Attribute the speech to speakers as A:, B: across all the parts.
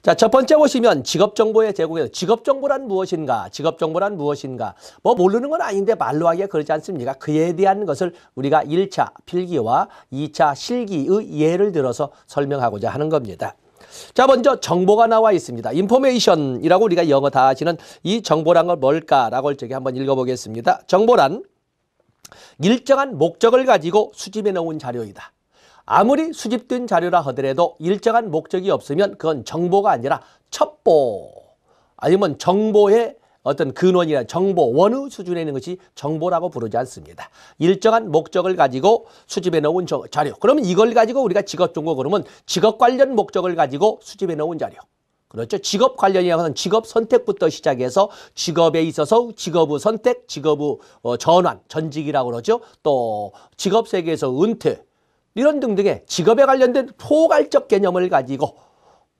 A: 자, 첫 번째 보시면 직업정보의 제공에서 직업정보란 무엇인가? 직업정보란 무엇인가? 뭐 모르는 건 아닌데 말로 하기가 그렇지 않습니까? 그에 대한 것을 우리가 1차 필기와 2차 실기의 예를 들어서 설명하고자 하는 겁니다. 자, 먼저 정보가 나와 있습니다. 인포메이션이라고 우리가 영어 다 아시는 이 정보란 건 뭘까라고 저기 한번 읽어보겠습니다. 정보란 일정한 목적을 가지고 수집해 놓은 자료이다. 아무리 수집된 자료라 하더라도 일정한 목적이 없으면 그건 정보가 아니라 첩보 아니면 정보의 어떤 근원이나 정보, 원의 수준에 있는 것이 정보라고 부르지 않습니다. 일정한 목적을 가지고 수집해 놓은 자료. 그러면 이걸 가지고 우리가 직업정보 그러면 직업 관련 목적을 가지고 수집해 놓은 자료. 그렇죠. 직업 관련이라는 것은 직업 선택부터 시작해서 직업에 있어서 직업의 선택, 직업의 전환, 전직이라고 그러죠. 또 직업 세계에서 은퇴. 이런 등등의 직업에 관련된 포괄적 개념을 가지고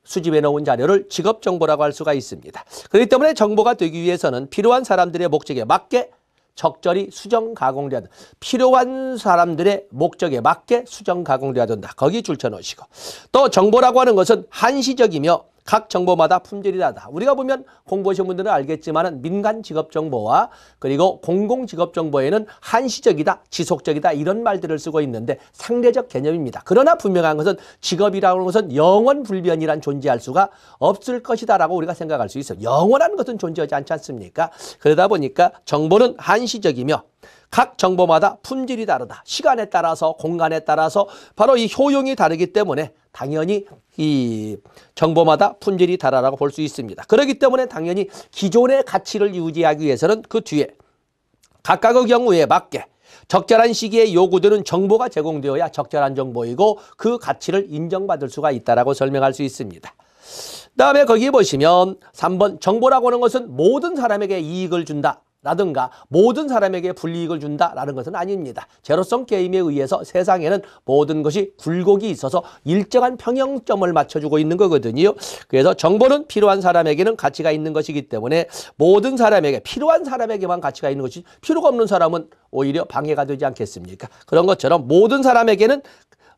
A: 수집해 놓은 자료를 직업정보라고 할 수가 있습니다. 그렇기 때문에 정보가 되기 위해서는 필요한 사람들의 목적에 맞게 적절히 수정 가공돼야 된다. 필요한 사람들의 목적에 맞게 수정 가공돼야 된다. 거기 줄쳐 놓으시고. 또 정보라고 하는 것은 한시적이며 각 정보마다 품질이 다르다. 우리가 보면 공부하신 분들은 알겠지만 민간 직업 정보와 그리고 공공 직업 정보에는 한시적이다, 지속적이다 이런 말들을 쓰고 있는데 상대적 개념입니다. 그러나 분명한 것은 직업이라는 것은 영원 불변이란 존재할 수가 없을 것이다라고 우리가 생각할 수 있어요. 영원한 것은 존재하지 않지 않습니까? 그러다 보니까 정보는 한시적이며 각 정보마다 품질이 다르다. 시간에 따라서 공간에 따라서 바로 이 효용이 다르기 때문에 당연히 이 정보마다 품질이 다르다고 볼 수 있습니다. 그렇기 때문에 당연히 기존의 가치를 유지하기 위해서는 그 뒤에 각각의 경우에 맞게 적절한 시기에 요구되는 정보가 제공되어야 적절한 정보이고 그 가치를 인정받을 수가 있다라고 설명할 수 있습니다. 그다음에 거기 보시면 3번 정보라고 하는 것은 모든 사람에게 이익을 준다. 라든가 모든 사람에게 불이익을 준다라는 것은 아닙니다. 제로섬 게임에 의해서 세상에는 모든 것이 굴곡이 있어서 일정한 평형점을 맞춰주고 있는 거거든요. 그래서 정보는 필요한 사람에게는 가치가 있는 것이기 때문에 모든 사람에게 필요한 사람에게만 가치가 있는 것이 필요가 없는 사람은 오히려 방해가 되지 않겠습니까? 그런 것처럼 모든 사람에게는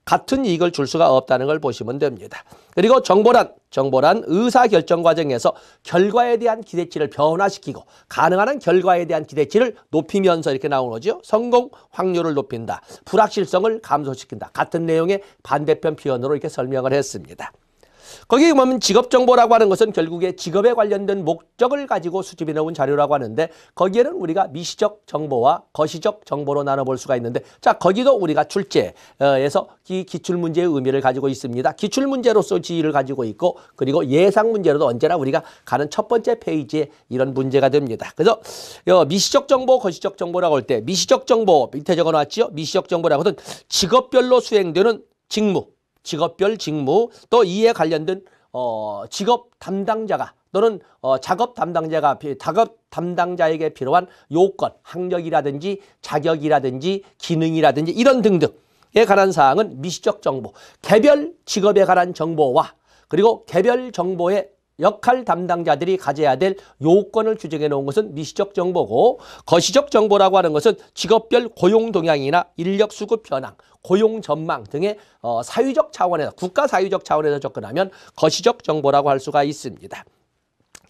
A: 같은 이익을 줄 수가 없다는 걸 보시면 됩니다. 그리고 정보란 의사결정 과정에서 결과에 대한 기대치를 변화시키고 가능한 한 결과에 대한 기대치를 높이면서 이렇게 나오는 거죠. 성공 확률을 높인다. 불확실성을 감소시킨다. 같은 내용의 반대편 표현으로 이렇게 설명을 했습니다. 거기 보면 직업정보라고 하는 것은 결국에 직업에 관련된 목적을 가지고 수집해 놓은 자료라고 하는데 거기에는 우리가 미시적 정보와 거시적 정보로 나눠볼 수가 있는데 자 거기도 우리가 출제에서 이 기출문제의 의미를 가지고 있습니다. 기출문제로서 지위를 가지고 있고 그리고 예상문제로도 언제나 우리가 가는 첫 번째 페이지에 이런 문제가 됩니다. 그래서 미시적 정보, 거시적 정보라고 할 때 미시적 정보 밑에 적어놨죠. 미시적 정보라고 하는 직업별로 수행되는 직무. 직업별 직무 또 이에 관련된 직업 담당자가 또는 작업 담당자에게 필요한 요건, 학력이라든지 자격이라든지 기능이라든지 이런 등등에 관한 사항은 미시적 정보, 개별 직업에 관한 정보와 그리고 개별 정보의 역할 담당자들이 가져야 될 요건을 규정해 놓은 것은 미시적 정보고 거시적 정보라고 하는 것은 직업별 고용 동향이나 인력 수급 현황, 고용 전망 등의 사회적 차원에서 국가 사회적 차원에서 접근하면 거시적 정보라고 할 수가 있습니다.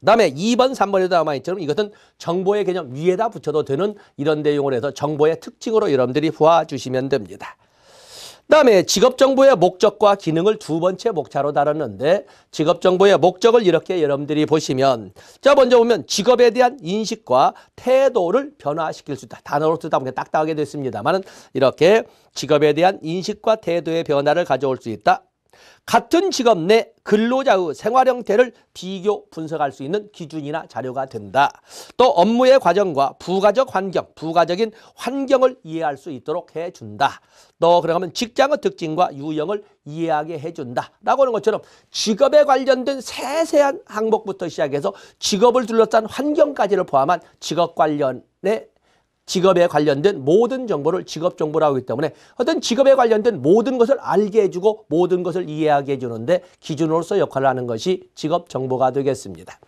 A: 그다음에 2번, 3번에도 남아있처럼 이것은 정보의 개념 위에다 붙여도 되는 이런 내용을 해서 정보의 특징으로 여러분들이 보아주시면 됩니다. 그다음에 직업정보의 목적과 기능을 두 번째 목차로 다뤘는데 직업정보의 목적을 이렇게 여러분들이 보시면 자 먼저 보면 직업에 대한 인식과 태도를 변화시킬 수 있다. 단어로 쓰다 보니까 딱딱하게 됐습니다만 이렇게 직업에 대한 인식과 태도의 변화를 가져올 수 있다. 같은 직업 내 근로자의 생활 형태를 비교 분석할 수 있는 기준이나 자료가 된다. 또 업무의 과정과 부가적 환경, 부가적인 환경을 이해할 수 있도록 해준다. 또 그러면 직장의 특징과 유형을 이해하게 해준다. 라고 하는 것처럼 직업에 관련된 세세한 항목부터 시작해서 직업을 둘러싼 환경까지를 포함한 직업 관련의 직업에 관련된 모든 정보를 직업정보라고 하기 때문에 어떤 직업에 관련된 모든 것을 알게 해주고 모든 것을 이해하게 해주는데 기준으로서 역할을 하는 것이 직업정보가 되겠습니다.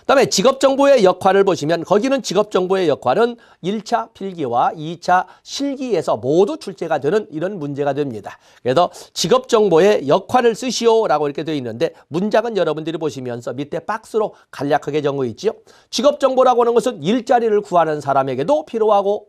A: 그다음에 직업정보의 역할을 보시면 거기는 직업정보의 역할은 1차 필기와 2차 실기에서 모두 출제가 되는 이런 문제가 됩니다. 그래서 직업정보의 역할을 쓰시오라고 이렇게 되어 있는데 문장은 여러분들이 보시면서 밑에 박스로 간략하게 적어 있죠. 직업정보라고 하는 것은 일자리를 구하는 사람에게도 필요하고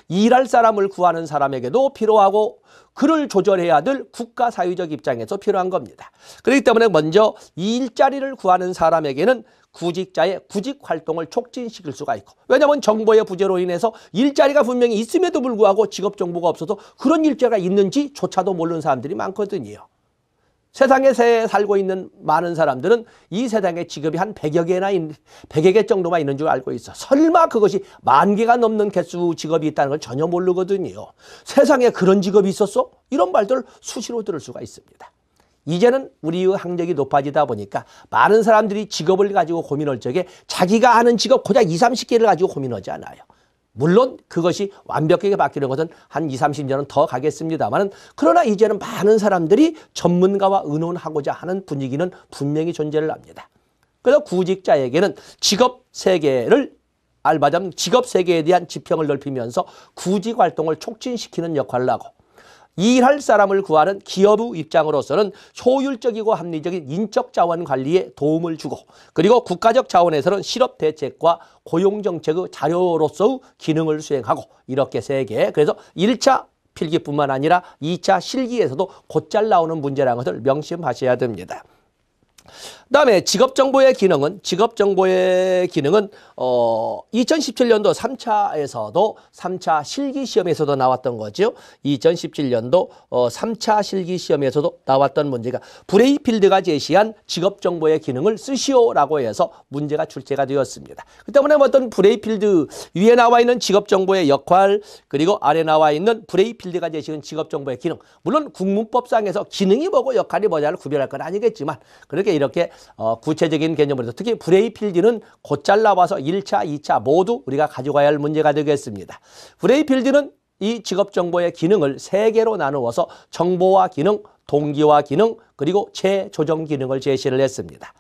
A: 일할 사람을 구하는 사람에게도 필요하고 그를 조절해야 될 국가 사회적 입장에서 필요한 겁니다. 그렇기 때문에 먼저 이 일자리를 구하는 사람에게는 구직자의 구직 활동을 촉진시킬 수가 있고 왜냐하면 정보의 부재로 인해서 일자리가 분명히 있음에도 불구하고 직업 정보가 없어서 그런 일자리가 있는지조차도 모르는 사람들이 많거든요. 세상에 살고 있는 많은 사람들은 이 세상에 직업이 한 100여 개 정도만 있는 줄 알고 있어. 설마 그것이 10,000개가 넘는 개수 직업이 있다는 걸 전혀 모르거든요. 세상에 그런 직업이 있었어? 이런 말들을 수시로 들을 수가 있습니다. 이제는 우리의 학력이 높아지다 보니까 많은 사람들이 직업을 가지고 고민할 적에 자기가 아는 직업 고작 20, 30개를 가지고 고민하지 않아요. 물론 그것이 완벽하게 바뀌는 것은 한 20, 30년은 더 가겠습니다만 그러나 이제는 많은 사람들이 전문가와 의논하고자 하는 분위기는 분명히 존재를 합니다. 그래서 구직자에게는 직업 세계를 알바자면 직업 세계에 대한 지평을 넓히면서 구직 활동을 촉진시키는 역할을 하고 일할 사람을 구하는 기업의 입장으로서는 효율적이고 합리적인 인적 자원 관리에 도움을 주고 그리고 국가적 차원에서는 실업 대책과 고용정책의 자료로서의 기능을 수행하고 이렇게 3개. 그래서 1차 필기뿐만 아니라 2차 실기에서도 곧잘 나오는 문제라는 것을 명심하셔야 됩니다. 그다음에 직업정보의 기능은 2017년도 3차에서도 3차 실기시험에서도 나왔던 거죠. 2017년도 3차 실기시험에서도 나왔던 문제가 브레이필드가 제시한 직업정보의 기능을 쓰시오라고 해서 문제가 출제가 되었습니다. 그 때문에 어떤 브레이필드 위에 나와 있는 직업정보의 역할 그리고 아래 나와 있는 브레이필드가 제시한 직업정보의 기능 물론 국문법상에서 기능이 뭐고 역할이 뭐냐를 구별할 건 아니겠지만 그렇게 이렇게 구체적인 개념으로 특히 브레이필드는 곧잘 나와서 1차, 2차 모두 우리가 가지고 가야 할 문제가 되겠습니다. 브레이필드는 이 직업정보의 기능을 3개로 나누어서 정보화 기능, 동기화 기능, 그리고 재조정 기능을 제시를 했습니다.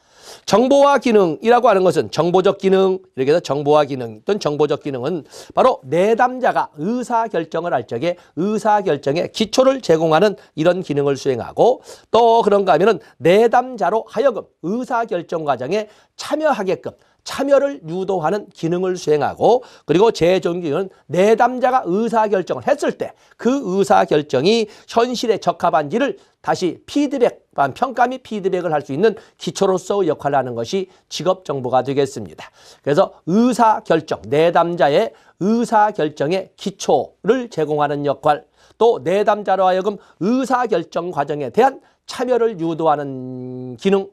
A: 정보화 기능이라고 하는 것은 정보적 기능, 이렇게 해서 정보화 기능 또는 정보적 기능은 바로 내담자가 의사결정을 할 적에 의사결정의 기초를 제공하는 이런 기능을 수행하고 또 그런가 하면은 내담자로 하여금 의사결정 과정에 참여하게끔 참여를 유도하는 기능을 수행하고 그리고 재조정 기능은 내담자가 의사결정을 했을 때 그 의사결정이 현실에 적합한지를 다시 피드백, 평가 및 피드백을 할 수 있는 기초로서의 역할을 하는 것이 직업정보가 되겠습니다. 그래서 의사결정, 내담자의 의사결정의 기초를 제공하는 역할 또 내담자로 하여금 의사결정 과정에 대한 참여를 유도하는 기능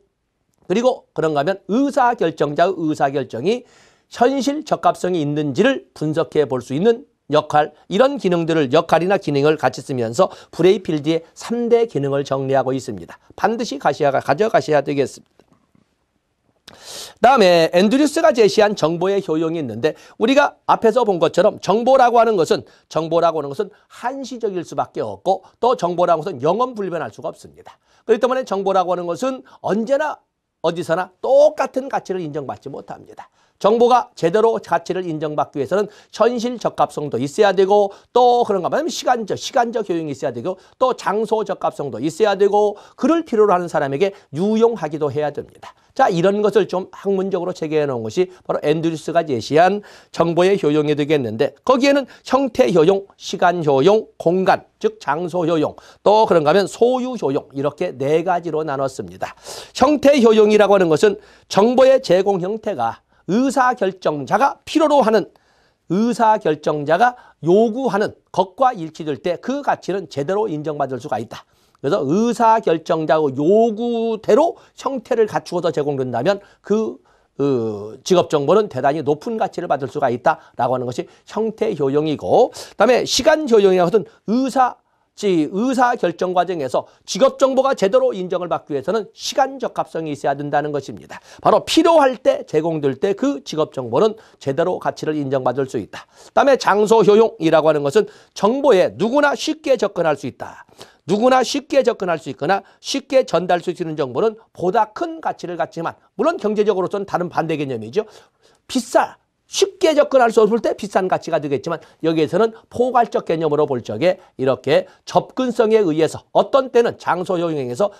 A: 그리고 그런가 하면 의사결정자의 의사결정이 현실 적합성이 있는지를 분석해 볼 수 있는 역할 이런 기능들을 역할이나 기능을 같이 쓰면서 브레이필드의 3대 기능을 정리하고 있습니다. 반드시 가져가셔야 되겠습니다. 다음에 앤드류스가 제시한 정보의 효용이 있는데 우리가 앞에서 본 것처럼 정보라고 하는 것은 한시적일 수밖에 없고 또 정보라고 하는 것은 영원불변할 수가 없습니다. 그렇기 때문에 정보라고 하는 것은 언제나 어디서나 똑같은 가치를 인정받지 못합니다. 정보가 제대로 가치를 인정받기 위해서는 현실 적합성도 있어야 되고 또 그런가 하면 시간적 효용이 있어야 되고 또 장소 적합성도 있어야 되고 그를 필요로 하는 사람에게 유용하기도 해야 됩니다. 자, 이런 것을 좀 학문적으로 체계해 놓은 것이 바로 앤드류스가 제시한 정보의 효용이 되겠는데 거기에는 형태 효용, 시간 효용, 공간, 즉 장소 효용, 또 그런가 하면 소유 효용 이렇게 4가지로 나눴습니다. 형태 효용이라고 하는 것은 정보의 제공 형태가 의사결정자가 필요로 하는 의사결정자가 요구하는 것과 일치될 때 그 가치는 제대로 인정받을 수가 있다. 그래서 의사결정자의 요구대로 형태를 갖추어서 제공된다면 그 직업정보는 대단히 높은 가치를 받을 수가 있다라고 하는 것이 형태 효용이고 그다음에 시간 효용이라고 하는 의사결정 과정에서 직업정보가 제대로 인정을 받기 위해서는 시간 적합성이 있어야 된다는 것입니다. 바로 필요할 때 제공될 때 그 직업정보는 제대로 가치를 인정받을 수 있다. 그다음에 장소 효용이라고 하는 것은 정보에 누구나 쉽게 접근할 수 있다. 누구나 쉽게 접근할 수 있거나 쉽게 전달할 수 있는 정보는 보다 큰 가치를 갖지만, 물론 경제적으로서는 다른 반대 개념이죠. 쉽게 접근할 수 없을 때 비싼 가치가 되겠지만, 여기에서는 포괄적 개념으로 볼 적에 이렇게 접근성에 의해서, 어떤 때는 장소효용에서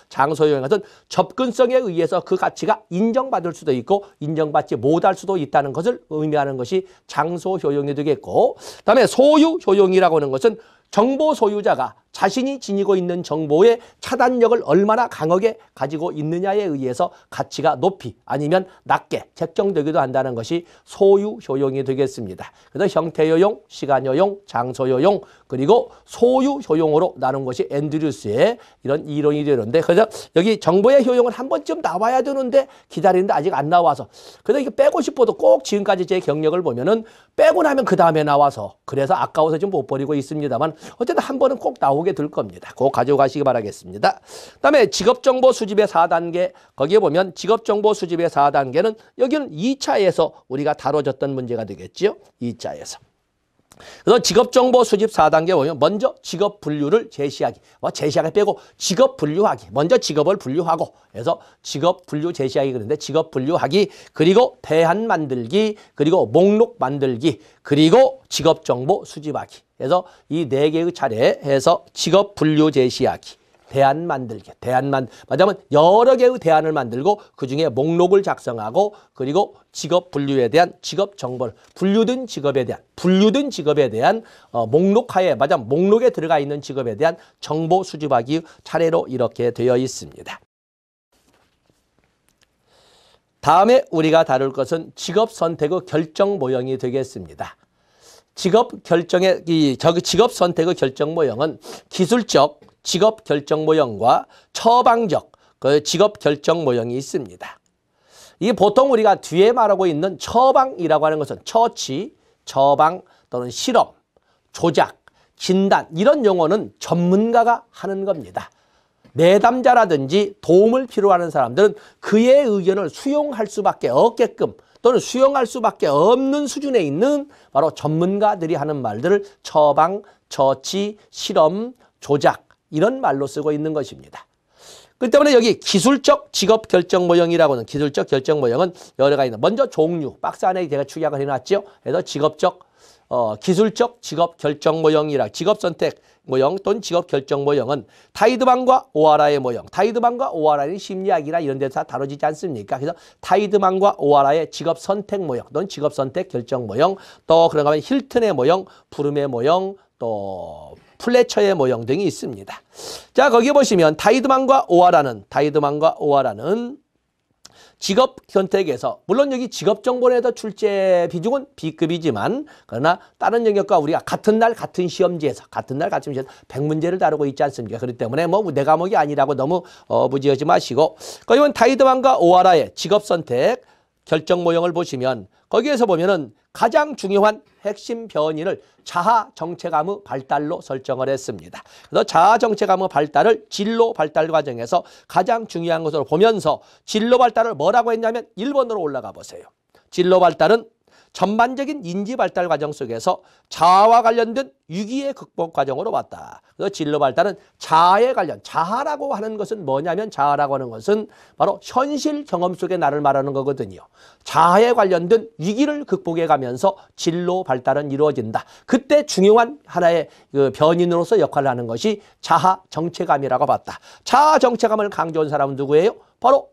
A: 접근성에 의해서 그 가치가 인정받을 수도 있고 인정받지 못할 수도 있다는 것을 의미하는 것이 장소효용이 되겠고, 그다음에 소유효용이라고 하는 것은 정보 소유자가 자신이 지니고 있는 정보의 차단력을 얼마나 강하게 가지고 있느냐에 의해서 가치가 높이 아니면 낮게 책정되기도 한다는 것이 소유효용이 되겠습니다. 그래서 형태효용, 시간효용, 장소효용, 그리고 소유효용으로 나눈 것이 앤드류스의 이런 이론이 되는데, 그래서 여기 정보의 효용은 한 번쯤 나와야 되는데 기다리는데 아직 안 나와서, 그래서 이거 빼고 싶어도 꼭 지금까지 제 경력을 보면은 빼고 나면 그 다음에 나와서, 그래서 아까워서 좀 못 버리고 있습니다만 어쨌든 한 번은 꼭 나오게 될 겁니다. 꼭 가져가시기 바라겠습니다. 그다음에 직업정보 수집의 4단계, 거기에 보면 직업정보 수집의 4단계는 여기는 2차에서 우리가 다뤄졌던 문제가 되겠죠. 2차에서. 그래서 직업정보 수집 4단계 보면 먼저 직업 분류를 제시하기. 제시하기 빼고 직업 분류하기. 먼저 직업을 분류하고, 그래서 직업 분류 제시하기 그런데 직업 분류하기, 그리고 대안 만들기, 그리고 목록 만들기, 그리고 직업정보 수집하기. 그래서 이 4개의 차례 해서 직업 분류 제시하기, 대안 만들기, 맞으면 여러 개의 대안을 만들고 그중에 목록을 작성하고, 그리고 직업 분류에 대한 직업 정보를 분류된 직업에 대한 목록하에, 목록에 들어가 있는 직업에 대한 정보 수집하기 차례로 이렇게 되어 있습니다. 다음에 우리가 다룰 것은 직업 선택의 결정 모형이 되겠습니다. 직업 선택의 결정 모형은 기술적 직업 결정 모형과 처방적 직업 결정 모형이 있습니다. 이게 보통 우리가 뒤에 말하고 있는 처방이라고 하는 것은 처치, 처방 또는 실험, 조작, 진단, 이런 용어는 전문가가 하는 겁니다. 내담자라든지 도움을 필요하는 사람들은 그의 의견을 수용할 수밖에 없게끔 또는 수용할 수밖에 없는 수준에 있는 바로 전문가들이 하는 말들을 처방, 처치, 실험, 조작, 이런 말로 쓰고 있는 것입니다. 그 때문에 여기 기술적 직업 결정 모형이라고 하는 기술적 결정 모형은 여러 가지 있는, 먼저 종류, 박스 안에 제가 축약을 해놨죠. 그래서 기술적 직업 결정 모형이라, 직업 선택 모형 또는 직업 결정 모형은 타이드만과 오하라의 모형, 타이드만과 오하라의 심리학이나 이런 데서 다 다뤄지지 않습니까? 그래서 타이드만과 오하라의 직업 선택 모형 또는 직업 선택 결정 모형, 또 그런가 하면 힐튼의 모형, 부름의 모형, 또 플래처의 모형 등이 있습니다. 자, 거기 보시면 타이드만과 오하라는 직업 선택에서, 물론 여기 직업정보에서 출제 비중은 B급이지만, 그러나 다른 영역과 우리가 같은 날 같은 시험지에서 100문제를 다루고 있지 않습니까? 그렇기 때문에 내 과목이 아니라고 너무 무지하지 마시고, 거기 보면 타이드만과 오하라의 직업 선택 결정 모형을 보시면, 거기에서 보면은 가장 중요한 핵심 변인을 자아 정체감의 발달로 설정을 했습니다. 그래서 자아 정체감의 발달을 진로 발달 과정에서 가장 중요한 것으로 보면서 진로 발달을 뭐라고 했냐면 1번으로 올라가 보세요. 진로 발달은 전반적인 인지 발달 과정 속에서 자아와 관련된 위기의 극복 과정으로 봤다. 그래서 진로 발달은 자아에 관련, 자아라고 하는 것은 뭐냐면, 자아라고 하는 것은 바로 현실 경험 속의 나를 말하는 거거든요. 자아에 관련된 위기를 극복해 가면서 진로 발달은 이루어진다. 그때 중요한 하나의 변인으로서 역할을 하는 것이 자아 정체감이라고 봤다. 자아 정체감을 강조한 사람은 누구예요? 바로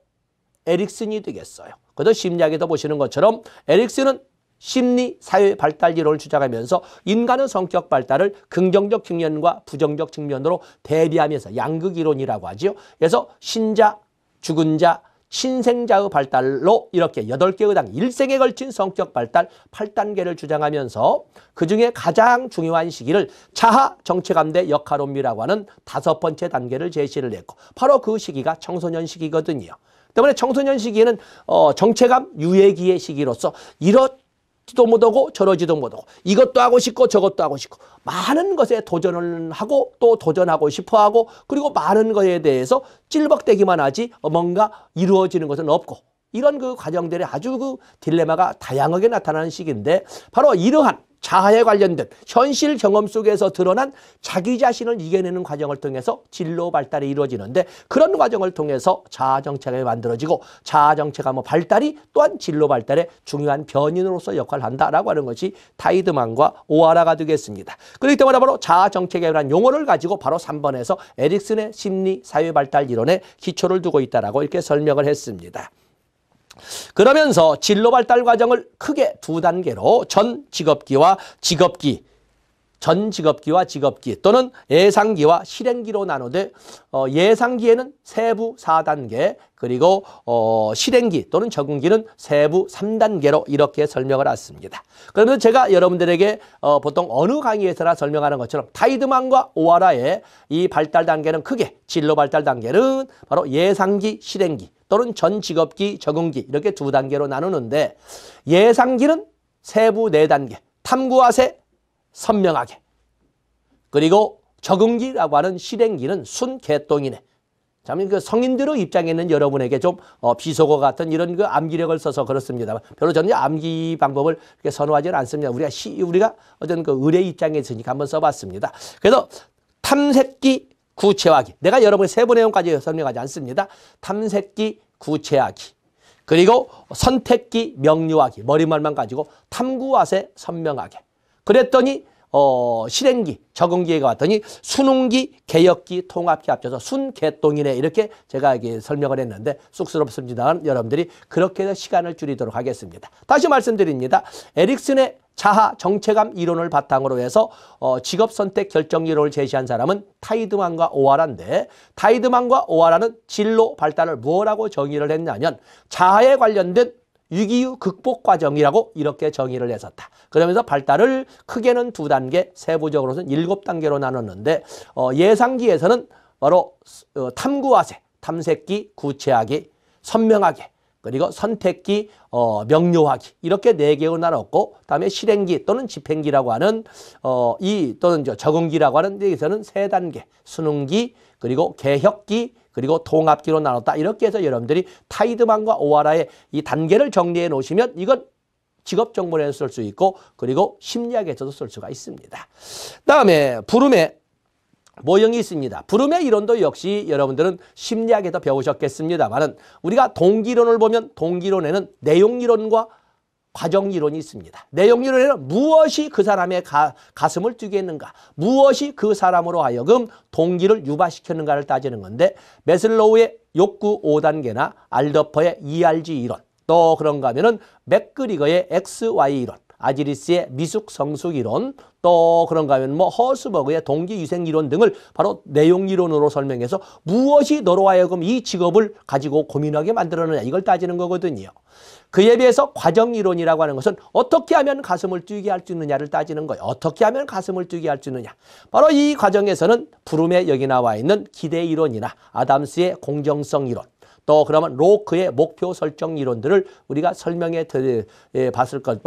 A: 에릭슨이 되겠어요. 그래서 심리학에서 보시는 것처럼 에릭슨은 심리, 사회 발달 이론을 주장하면서 인간의 성격 발달을 긍정적 측면과 부정적 측면으로 대비하면서 양극 이론이라고 하죠. 그래서 신자, 죽은 자, 신생자의 발달로 이렇게 8개의 단, 일생에 걸친 성격 발달 8단계를 주장하면서 그중에 가장 중요한 시기를 자아 정체감대 역할혼미라고 하는 5번째 단계를 제시를 했고, 바로 그 시기가 청소년 시기거든요. 때문에 청소년 시기에는 정체감 유예기의 시기로서 이러지도 못하고 저러지도 못하고 이것도 하고 싶고 저것도 하고 싶고 많은 것에 도전을 하고 또 도전하고 싶어하고, 그리고 많은 것에 대해서 찔벅대기만 하지 뭔가 이루어지는 것은 없고, 이런 그 과정들이 아주 그 딜레마가 다양하게 나타나는 시기인데 바로 이러한 자아에 관련된 현실 경험 속에서 드러난 자기 자신을 이겨내는 과정을 통해서 진로 발달이 이루어지는데 그런 과정을 통해서 자아 정체가 만들어지고 자아 정체가 발달이 또한 진로 발달의 중요한 변인으로서 역할을 한다라고 하는 것이 타이드만과 오하라가 되겠습니다. 그렇기 때문에 바로 자아 정체계라는 용어를 가지고 바로 3번에서 에릭슨의 심리 사회 발달 이론에 기초를 두고 있다라고 이렇게 설명을 했습니다. 그러면서 진로 발달 과정을 크게 두 단계로 전 직업기와 직업기, 또는 예상기와 실행기로 나누되 예상기에는 세부 4단계 그리고 실행기 또는 적응기는 세부 3단계로 이렇게 설명을 했습니다. 그러면 제가 여러분들에게 보통 어느 강의에서나 설명하는 것처럼 타이드만과 오하라의 이 발달 단계는 크게 진로 발달 단계는 바로 예상기, 실행기 또는 전 직업기, 적응기 이렇게 두 단계로 나누는데 예상기는 세부 4단계, 탐구하세, 선명하게 그리고 적응기라고 하는 실행기는 순개똥이네. 참 그 성인들의 입장에는 여러분에게 좀 비속어 같은 이런 그 암기력을 써서 그렇습니다만 별로 저는 암기 방법을 그렇게 선호하지는 않습니다. 우리가 어떤 그 의뢰 입장에 있으니까 한번 써봤습니다. 그래서 탐색기, 구체화기. 내가 여러분의 세부 내용까지 설명하지 않습니다. 탐색기, 구체화기. 그리고 선택기, 명료하기. 머리말만 가지고 탐구하세, 선명하게. 그랬더니 실행기, 적응기에 왔더니 수능기, 개혁기, 통합기 합쳐서 순개똥이네 이렇게 제가 설명을 했는데 쑥스럽습니다만 여러분들이 그렇게 해서 시간을 줄이도록 하겠습니다. 다시 말씀드립니다. 에릭슨의 자아 정체감 이론을 바탕으로 해서 직업선택 결정 이론을 제시한 사람은 타이드만과 오하라인데 타이드만과 오하라는 진로 발달을 뭐라고 정의를 했냐면 자아에 관련된 위기유 극복 과정이라고 이렇게 정의를 했었다. 그러면서 발달을 크게는 2단계, 세부적으로는 7단계로 나눴는데 예상기에서는 바로 탐구하세, 탐색기, 구체하기, 선명하게 그리고 선택기, 명료하기 이렇게 4개로 나눴고 그다음에 실행기 또는 집행기라고 하는 또는 적응기라고 하는 데에서는 3단계, 수능기 그리고 개혁기 그리고 통합기로 나눴다. 이렇게 해서 여러분들이 타이드만과 오하라의 이 단계를 정리해 놓으시면 이건 직업정보에서 쓸 수 있고 그리고 심리학에서도 쓸 수가 있습니다. 다음에 브룸의 모형이 있습니다. 브룸의 이론도 역시 여러분들은 심리학에서 배우셨겠습니다만은 우리가 동기론을 보면 동기론에는 내용이론과 과정이론이 있습니다. 내용이론에는 무엇이 그 사람의 가슴을 뛰게 했는가, 무엇이 그 사람으로 하여금 동기를 유발시켰는가를 따지는 건데 메슬로우의 욕구 5단계나 알더퍼의 ERG 이론, 또 그런가 하면은 맥그리거의 XY 이론, 아지리스의 미숙 성숙 이론, 또 그런가 하면 허스버그의 동기 유생 이론 등을 바로 내용 이론으로 설명해서 무엇이 너로 하여금 이 직업을 가지고 고민하게 만들었느냐 이걸 따지는 거거든요. 그에 비해서 과정 이론이라고 하는 것은 어떻게 하면 가슴을 뛰게 할 수 있느냐를 따지는 거예요. 어떻게 하면 가슴을 뛰게 할 수 있느냐. 바로 이 과정에서는 브룸에 여기 나와 있는 기대 이론이나 아담스의 공정성 이론, 또 그러면 로크의 목표 설정 이론들을 우리가 설명해 봤을 것,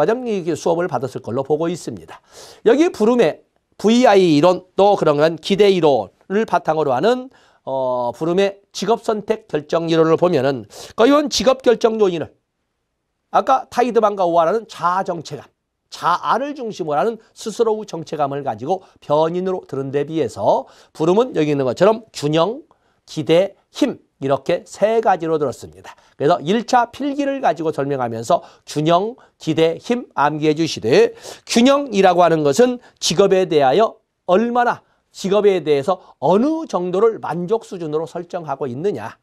A: 수업을 받았을 걸로 보고 있습니다. 여기 브룸의 VI 이론, 또 그러면 기대 이론을 바탕으로 하는 브룸의 직업선택 결정 이론을 보면은 이건 직업 결정 요인을 아까 타이드만과 오하라는 자아 정체감, 자아를 중심으로 하는 스스로의 정체감을 가지고 변인으로 들은 데 비해서 브룸은 여기 있는 것처럼 균형, 기대, 힘 이렇게 3가지로 들었습니다. 그래서 1차 필기를 가지고 설명하면서 균형, 기대, 힘 암기해 주시되 균형이라고 하는 것은 직업에 대하여 얼마나 직업에 대해서 어느 정도를 만족 수준으로 설정하고 있느냐.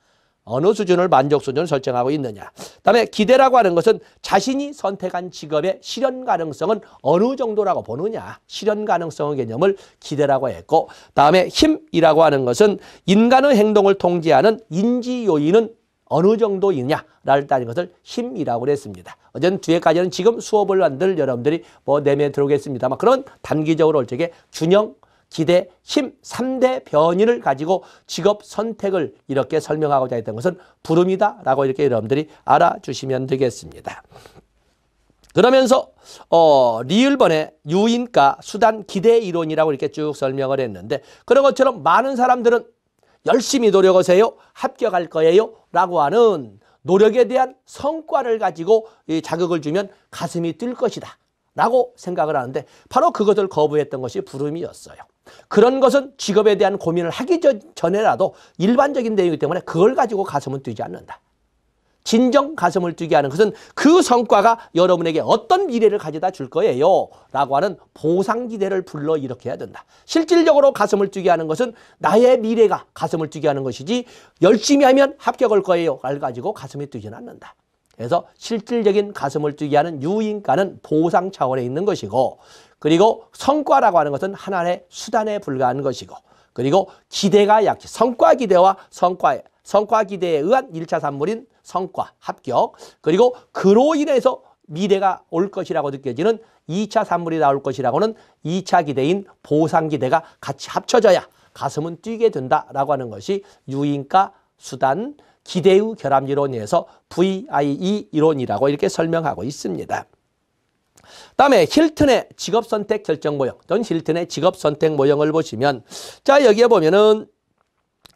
A: 어느 수준을 만족 수준을 설정하고 있느냐. 그다음에 기대라고 하는 것은 자신이 선택한 직업의 실현 가능성은 어느 정도라고 보느냐. 실현 가능성의 개념을 기대라고 했고 그다음에 힘이라고 하는 것은 인간의 행동을 통제하는 인지 요인은 어느 정도이냐를 따진 것을 힘이라고 했습니다. 어쨌든 뒤에까지는 지금 수업을 만들 여러분들이 내면 들어오겠습니다만 그런 단기적으로 저게 균형, 기대, 힘 3대 변인을 가지고 직업 선택을 이렇게 설명하고자 했던 것은 브룸이다라고 이렇게 여러분들이 알아주시면 되겠습니다. 그러면서 리을번의 유인가 수단 기대 이론이라고 이렇게 쭉 설명을 했는데 그런 것처럼 많은 사람들은 열심히 노력하세요, 합격할 거예요 라고 하는 노력에 대한 성과를 가지고 이 자격을 주면 가슴이 뛸 것이다 라고 생각을 하는데 바로 그것을 거부했던 것이 부름이었어요. 그런 것은 직업에 대한 고민을 하기 전에라도 일반적인 내용이기 때문에 그걸 가지고 가슴은 뛰지 않는다. 진정 가슴을 뛰게 하는 것은 그 성과가 여러분에게 어떤 미래를 가져다 줄 거예요 라고 하는 보상기대를 불러일으켜야 된다. 실질적으로 가슴을 뛰게 하는 것은 나의 미래가 가슴을 뛰게 하는 것이지 열심히 하면 합격할 거예요 를 가지고 가슴이 뛰지는 않는다. 그래서 실질적인 가슴을 뛰게 하는 유인가는 보상 차원에 있는 것이고, 그리고 성과라고 하는 것은 하나의 수단에 불과한 것이고, 그리고 기대가 약해 성과 기대와 성과 기대에 의한 1차 산물인 성과, 합격, 그리고 그로 인해서 미래가 올 것이라고 느껴지는 2차 산물이 나올 것이라고는 2차 기대인 보상 기대가 같이 합쳐져야 가슴은 뛰게 된다라고 하는 것이 유인가, 수단, 기대의 결합 이론에서 VIE 이론이라고 이렇게 설명하고 있습니다. 다음에 힐튼의 직업선택 결정 모형 또는 힐튼의 직업선택 모형을 보시면, 자 여기에 보면은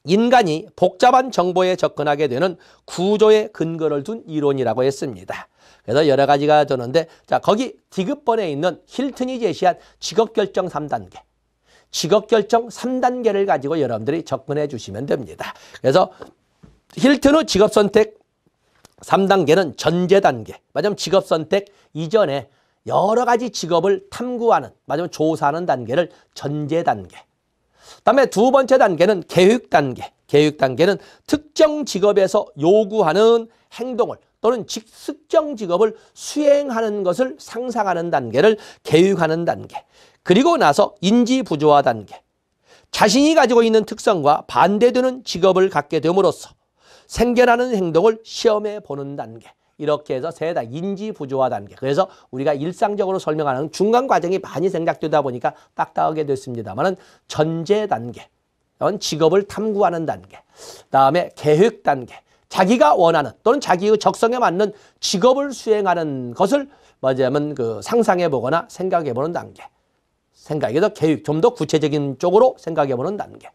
A: 인간이 복잡한 정보에 접근하게 되는 구조의 근거를 둔 이론이라고 했습니다. 그래서 여러 가지가 되는데, 자 거기 디귿번에 있는 힐튼이 제시한 직업결정 3단계, 직업결정 3단계를 가지고 여러분들이 접근해 주시면 됩니다. 그래서 힐튼의 직업선택 3단계는 전제 단계, 맞으면 직업선택 이전에 여러 가지 직업을 탐구하는, 맞으면 조사하는 단계를 전제 단계. 그다음에 두 번째 단계는 계획 단계. 계획 단계는 특정 직업에서 요구하는 행동을 또는 특정 직업을 수행하는 것을 상상하는 단계를 계획하는 단계. 그리고 나서 인지 부조화 단계. 자신이 가지고 있는 특성과 반대되는 직업을 갖게 됨으로써 생겨나는 행동을 시험해 보는 단계. 이렇게 해서 세 단계, 인지 부조화 단계. 그래서 우리가 일상적으로 설명하는 중간 과정이 많이 생략되다 보니까 딱딱하게 됐습니다만은 전제 단계, 직업을 탐구하는 단계. 다음에 계획 단계, 자기가 원하는 또는 자기의 적성에 맞는 직업을 수행하는 것을 뭐냐면 그 상상해 보거나 생각해 보는 단계. 생각에서 계획, 좀 더 구체적인 쪽으로 생각해 보는 단계.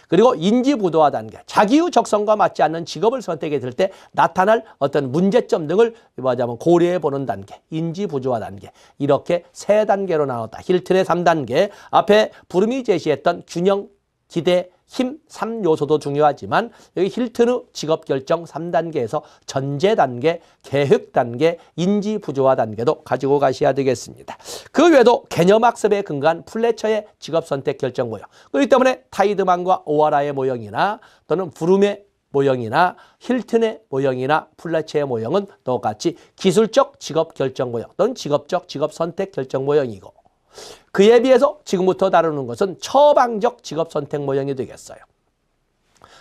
A: 그리고 인지부조화 단계, 자기의 적성과 맞지 않는 직업을 선택해 줄 때 나타날 어떤 문제점 등을 뭐냐면 고려해 보는 단계, 인지부조화 단계. 이렇게 세 단계로 나눴다. 힐튼의 3단계, 앞에 부름이 제시했던 균형, 기대, 힘 3요소도 중요하지만 여기 힐튼의 직업결정 3단계에서 전제 단계, 계획 단계, 인지 부조화 단계도 가지고 가셔야 되겠습니다. 그 외에도 개념학습에 근거한 플래처의 직업선택 결정 모형, 그렇기 때문에 타이드만과 오하라의 모형이나 또는 부름의 모형이나 힐튼의 모형이나 플래처의 모형은 똑같이 기술적 직업결정 모형 또는 직업적 직업선택 결정 모형이고, 그에 비해서 지금부터 다루는 것은 처방적 직업선택 모형이 되겠어요.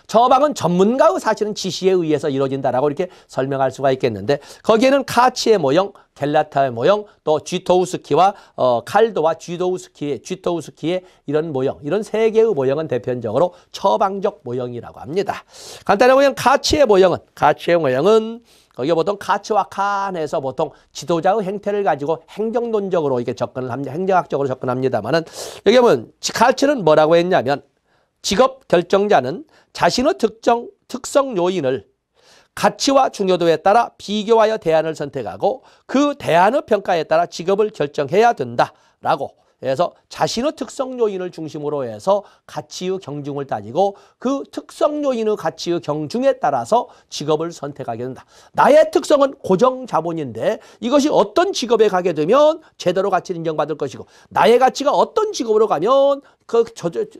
A: 처방은 전문가의 사실은 지시에 의해서 이루어진다라고 이렇게 설명할 수가 있겠는데, 거기에는 카치의 모형, 겔라타의 모형, 또 쥐토우스키와 칼도와 쥐토우스키의 이런 모형, 이런 세 개의 모형은 대표적으로 처방적 모형이라고 합니다. 간단한 모형 카치의 모형은 거기에 보통 카츠와 칸에서 보통 지도자의 행태를 가지고 행정론적으로 이렇게 접근을 합니다. 행정학적으로 접근합니다만은 여기 보면 카츠는 뭐라고 했냐면, 직업 결정자는 자신의 특성 요인을 가치와 중요도에 따라 비교하여 대안을 선택하고 그 대안의 평가에 따라 직업을 결정해야 된다라고 해서 자신의 특성 요인을 중심으로 해서 가치의 경중을 따지고 그 특성 요인의 가치의 경중에 따라서 직업을 선택하게 된다. 나의 특성은 고정 자본인데 이것이 어떤 직업에 가게 되면 제대로 가치를 인정받을 것이고, 나의 가치가 어떤 직업으로 가면 그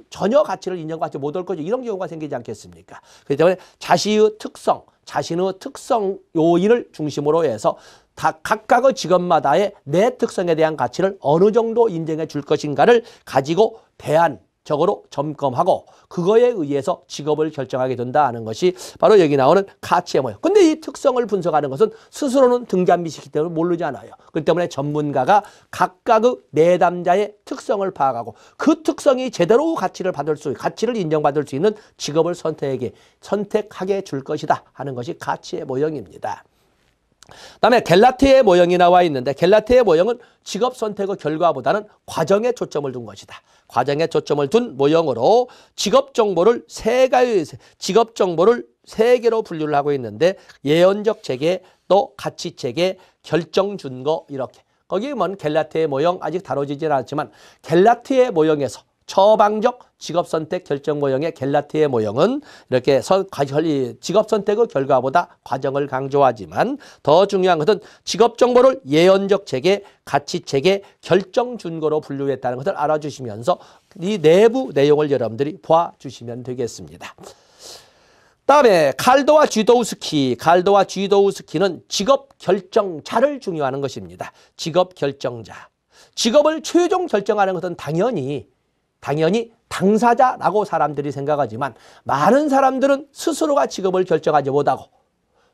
A: 전혀 가치를 인정받지 못할 것이고, 이런 경우가 생기지 않겠습니까? 그렇기 때문에 자신의 특성 요인을 중심으로 해서 다 각각의 직업마다의 내 특성에 대한 가치를 어느 정도 인정해 줄 것인가를 가지고 대안적으로 점검하고 그거에 의해서 직업을 결정하게 된다는 것이 바로 여기 나오는 카치의 모형. 근데 이 특성을 분석하는 것은 스스로는 등잔빛이기 때문에 모르잖아요. 그렇기 때문에 전문가가 각각의 내담자의 특성을 파악하고 그 특성이 제대로 가치를 인정받을 수 있는 직업을 선택하게 줄 것이다 하는 것이 카치의 모형입니다. 그다음에 갤라티의 모형이 나와 있는데 갤라티의 모형은 직업 선택의 결과보다는 과정에 초점을 둔 것이다. 과정에 초점을 둔 모형으로 직업 정보를 세 개로 분류를 하고 있는데 예언적 체계, 또 가치 체계, 결정 준거 이렇게. 거기 보면 갤라티의 모형 아직 다뤄지진 않았지만 갤라티의 모형에서 처방적 직업선택 결정 모형의 갤라티의 모형은 이렇게 직업선택의 결과보다 과정을 강조하지만 더 중요한 것은 직업정보를 예언적 체계, 가치체계, 결정준거로 분류했다는 것을 알아주시면서 이 내부 내용을 여러분들이 봐주시면 되겠습니다. 다음에 칼도와 쥐도우스키는 직업 결정자를 중요하는 것입니다. 직업 결정자. 직업을 최종 결정하는 것은 당연히 당사자라고 사람들이 생각하지만 많은 사람들은 스스로가 직업을 결정하지 못하고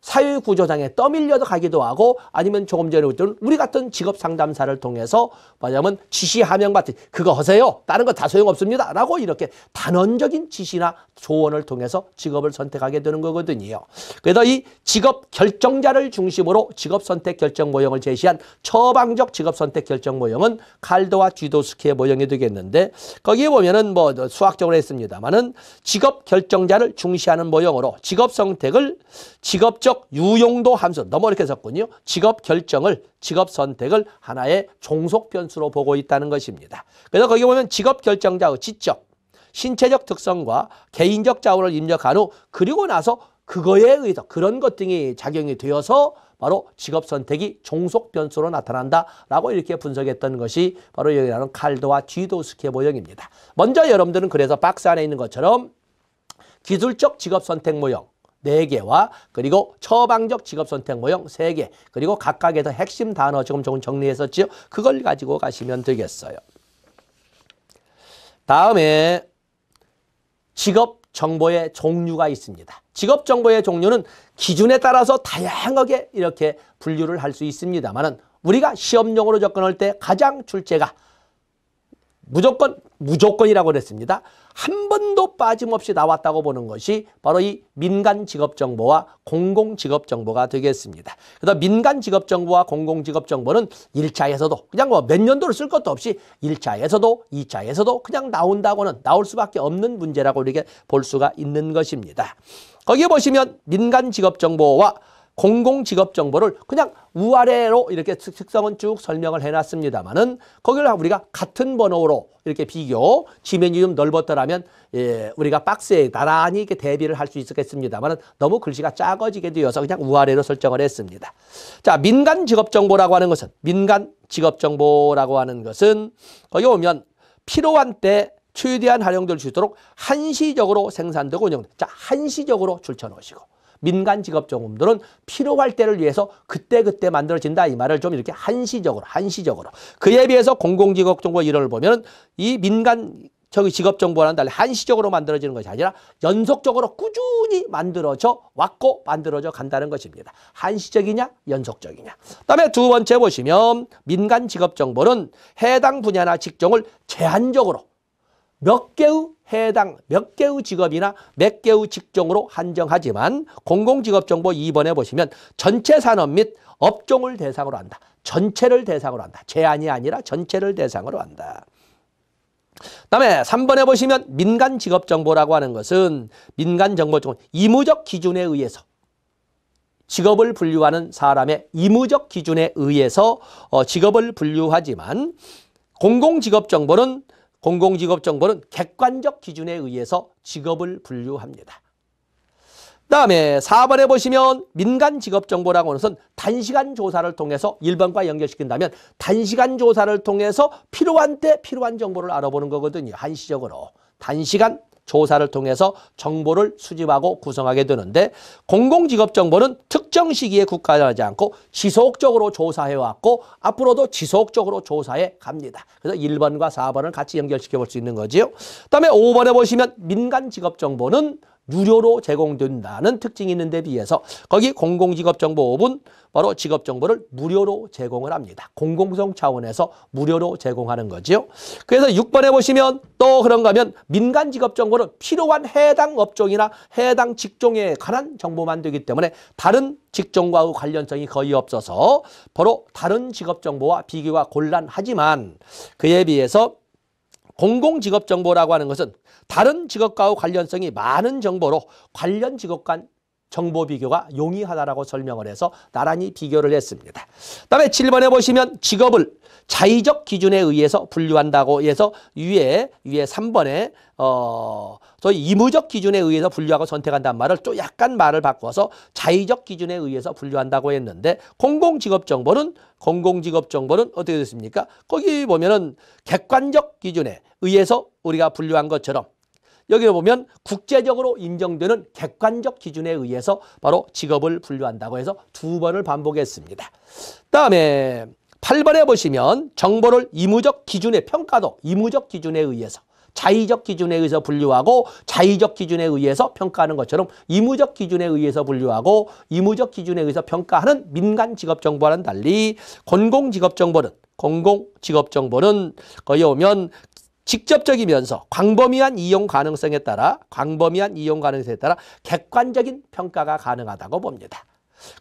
A: 사회구조상에 떠밀려서 가기도 하고 아니면 조금 전에 했던 우리 같은 직업 상담사를 통해서 뭐냐면 지시하명 같은 그거 하세요. 다른 거 다 소용없습니다. 라고 이렇게 단언적인 지시나 조언을 통해서 직업을 선택하게 되는 거거든요. 그래서 이 직업 결정자를 중심으로 직업 선택 결정 모형을 제시한 처방적 직업 선택 결정 모형은 칼도와 쥐도스키의 모형이 되겠는데 거기에 보면은 뭐 수학적으로 했습니다만은 직업 결정자를 중시하는 모형으로 직업 선택을 직업적 유용도 함수 너무 이렇게 썼군요. 직업 결정을 직업 선택을 하나의 종속 변수로 보고 있다는 것입니다. 그래서 거기 보면 직업 결정자의 지적, 신체적 특성과 개인적 자원을 입력한 후 그리고 나서 그거에 의해서 그런 것 등이 작용이 되어서 바로 직업 선택이 종속 변수로 나타난다라고 이렇게 분석했던 것이 바로 여기 나오는 칼도와 쥐도스키의 모형입니다. 먼저 여러분들은 그래서 박스 안에 있는 것처럼 기술적 직업 선택 모형 4개와 그리고 처방적 직업선택 모형 3개 그리고 각각의 더 핵심 단어 지금 조금 정리했었죠. 그걸 가지고 가시면 되겠어요. 다음에 직업정보의 종류가 있습니다. 직업정보의 종류는 기준에 따라서 다양하게 이렇게 분류를 할 수 있습니다만 우리가 시험용으로 접근할 때 가장 출제가 무조건이라고 그랬습니다. 한 번도 빠짐없이 나왔다고 보는 것이 바로 이 민간직업정보와 공공직업정보가 되겠습니다. 그래서 민간직업정보와 공공직업정보는 1차에서도 그냥 뭐 몇 년도를 쓸 것도 없이 1차에서도 2차에서도 그냥 나온다고는 나올 수밖에 없는 문제라고 이렇게 볼 수가 있는 것입니다. 거기에 보시면 민간직업정보와 공공직업정보를 그냥 우아래로 이렇게 특성은 쭉 설명을 해놨습니다만은 거기를 우리가 같은 번호로 이렇게 비교, 지면이 좀 넓었더라면 우리가 박스에 나란히 이렇게 대비를 할 수 있었겠습니다만은 너무 글씨가 작아지게 되어서 그냥 우아래로 설정을 했습니다. 자, 민간직업정보라고 하는 것은 거기 보면 필요한 때 최대한 활용될 수 있도록 한시적으로 생산되고 운영돼. 자, 한시적으로 줄쳐놓으시고. 민간 직업정보들은 필요할 때를 위해서 그때그때 만들어진다 이 말을 좀 이렇게 한시적으로 그에 비해서 공공직업정보 이론을 보면 이 민간 직업정보와는 달리 한시적으로 만들어지는 것이 아니라 연속적으로 꾸준히 만들어져 왔고 만들어져 간다는 것입니다. 한시적이냐 연속적이냐. 그다음에 두 번째 보시면 민간 직업정보는 해당 분야나 직종을 제한적으로 몇 개의 직업이나 몇 개의 직종으로 한정하지만 공공직업정보 2번에 보시면 전체 산업 및 업종을 대상으로 한다. 전체를 대상으로 한다. 제한이 아니라 전체를 대상으로 한다. 그다음에 3번에 보시면 민간직업정보라고 하는 것은 민간정보정보 의무적 기준에 의해서 직업을 분류하는 사람의 의무적 기준에 의해서 직업을 분류하지만 공공직업정보는 객관적 기준에 의해서 직업을 분류합니다. 그다음에 4번에 보시면 민간직업정보라고 하는 것은 단시간 조사를 통해서 1번과 연결시킨다면 단시간 조사를 통해서 필요한 때 필요한 정보를 알아보는 거거든요. 한시적으로. 단시간 조사를 통해서 정보를 수집하고 구성하게 되는데 공공직업정보는 특정 시기에 국한하지 않고 지속적으로 조사해왔고 앞으로도 지속적으로 조사해 갑니다. 그래서 1번과 4번을 같이 연결시켜 볼 수 있는 거지요. 그다음에 5번에 보시면 민간직업정보는 무료로 제공된다는 특징이 있는 데 비해서 거기 공공직업정보업은 바로 직업정보를 무료로 제공을 합니다. 공공성 차원에서 무료로 제공하는 거죠. 그래서 6번에 보시면 또 그런가 하면 민간직업정보는 필요한 해당 업종이나 해당 직종에 관한 정보만 되기 때문에 다른 직종과의 관련성이 거의 없어서 바로 다른 직업정보와 비교가 곤란하지만 그에 비해서 공공직업정보라고 하는 것은 다른 직업과의 관련성이 많은 정보로 관련 직업 간 정보 비교가 용이하다라고 설명을 해서 나란히 비교를 했습니다. 그다음에 7번에 보시면 직업을 자의적 기준에 의해서 분류한다고 해서 위에 3번에 소위 의무적 기준에 의해서 분류하고 선택한다는 말을 또 약간 말을 바꿔서 자의적 기준에 의해서 분류한다고 했는데 공공직업정보는 어떻게 됐습니까? 거기 보면은 객관적 기준에 의해서 우리가 분류한 것처럼 여기 보면 국제적으로 인정되는 객관적 기준에 의해서 바로 직업을 분류한다고 해서 2번을 반복했습니다. 그다음에 8번에 보시면 정보를 의무적 기준의 평가도 의무적 기준에 의해서 자의적 기준에 의해서 분류하고 자의적 기준에 의해서 평가하는 것처럼 의무적 기준에 의해서 분류하고 의무적 기준에 의해서 평가하는 민간 직업정보와는 달리 공공직업정보는 거기 오면 직접적이면서 광범위한 이용 가능성에 따라 객관적인 평가가 가능하다고 봅니다.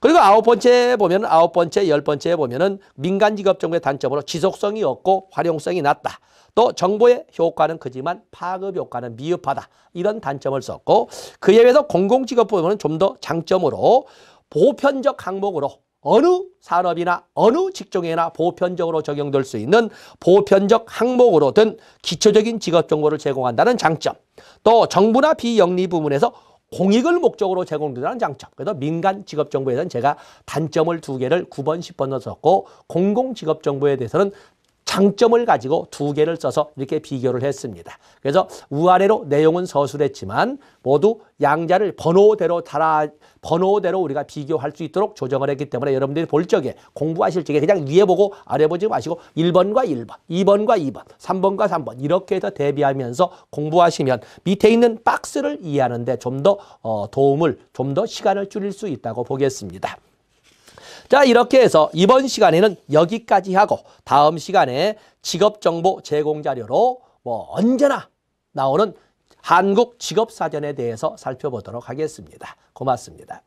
A: 그리고 9번째, 10번째에 보면은 민간 직업 정보의 단점으로 지속성이 없고 활용성이 낮다. 또 정보의 효과는 크지만 파급 효과는 미흡하다. 이런 단점을 썼고 그에 비해서 공공직업 보면은 좀 더 장점으로 보편적 항목으로 어느 산업이나 어느 직종에나 보편적으로 적용될 수 있는 보편적 항목으로 된 기초적인 직업 정보를 제공한다는 장점. 또 정부나 비영리 부문에서 공익을 목적으로 제공된다는 장점. 그래서 민간 직업 정보에서는 제가 단점을 2개를 9번, 10번을 썼고 공공직업 정보에 대해서는 장점을 가지고 2개를 써서 이렇게 비교를 했습니다. 그래서 위아래로 내용은 서술했지만 모두 양자를 번호대로 우리가 비교할 수 있도록 조정을 했기 때문에 여러분들이 볼 적에 공부하실 적에 그냥 위에 보고 아래 보지 마시고 1번과 1번, 2번과 2번, 3번과 3번 이렇게 해서 대비하면서 공부하시면 밑에 있는 박스를 이해하는 데 좀 더 도움을, 좀 더 시간을 줄일 수 있다고 보겠습니다. 자, 이렇게 해서 이번 시간에는 여기까지 하고 다음 시간에 직업정보 제공 자료로 언제나 나오는 한국 직업사전에 대해서 살펴보도록 하겠습니다. 고맙습니다.